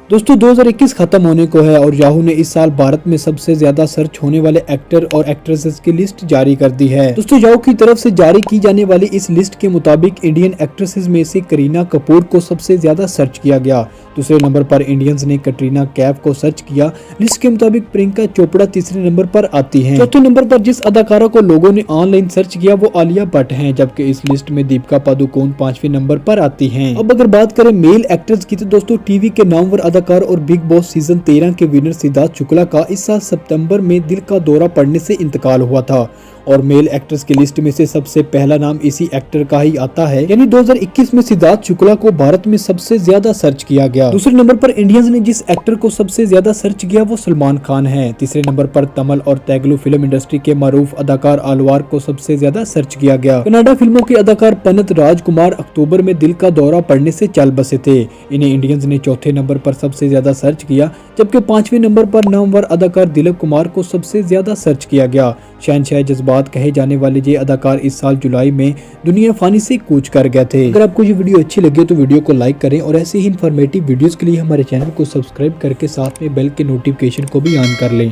दोस्तों 2021 खत्म होने को है और याहू ने इस साल भारत में सबसे ज्यादा सर्च होने वाले एक्टर और एक्ट्रेसेस की लिस्ट जारी कर दी है। दोस्तों याहू की तरफ से जारी की जाने वाली इस लिस्ट के मुताबिक इंडियन एक्ट्रेसेस में से करीना कपूर को सबसे ज्यादा सर्च किया गया। दूसरे नंबर पर इंडियंस ने कटरीना कैफ को सर्च किया। लिस्ट के मुताबिक प्रियंका चोपड़ा तीसरे नंबर पर आती हैं। चौथे नंबर पर जिस अदाकारा को लोगों ने ऑनलाइन सर्च किया वो आलिया भट्ट हैं, जबकि इस लिस्ट में दीपिका पादुकोण 5वें नंबर पर आती हैं। अब अगर बात करें मेल एक्टर्स की तो दोस्तों टीवी के नामवर अदाकार और बिग बॉस सीजन 13 के विनर सिद्धार्थ शुक्ला का इस साल सितंबर में दिल का दौरा पड़ने से इंतकाल हुआ था और मेल एक्टर्स की लिस्ट में से सबसे पहला नाम इसी एक्टर का ही आता है। यानी 2021 में सिद्धार्थ शुक्ला को भारत में सबसे ज्यादा सर्च किया गया। दूसरे नंबर पर इंडियंस ने जिस एक्टर को सबसे ज्यादा सर्च किया वो सलमान खान है। तीसरे नंबर पर तमिल और तेलुगु फिल्म इंडस्ट्री के मारूफ अदाकार आलवार को सबसे ज्यादा सर्च किया गया। कनाडा फिल्मों के अदाकार पन्नत राजकुमार अक्टूबर में दिल का दौरा पड़ने से चल बसे थे। इन्हें इंडियंस ने चौथे नंबर पर सबसे ज्यादा सर्च किया, जबकि 5वें नंबर पर नामवर अदाकार दिलीप कुमार को सबसे ज्यादा सर्च किया गया। शहंशाह जज्बात कहे जाने वाले ये अदाकार इस साल जुलाई में दुनिया फानी से कूच कर गए थे। अगर आपको ये वीडियो अच्छी लगे तो वीडियो को लाइक करें और ऐसे ही इन्फॉर्मेटिव वीडियोस के लिए हमारे चैनल को सब्सक्राइब करके साथ में बेल के नोटिफिकेशन को भी ऑन कर लें।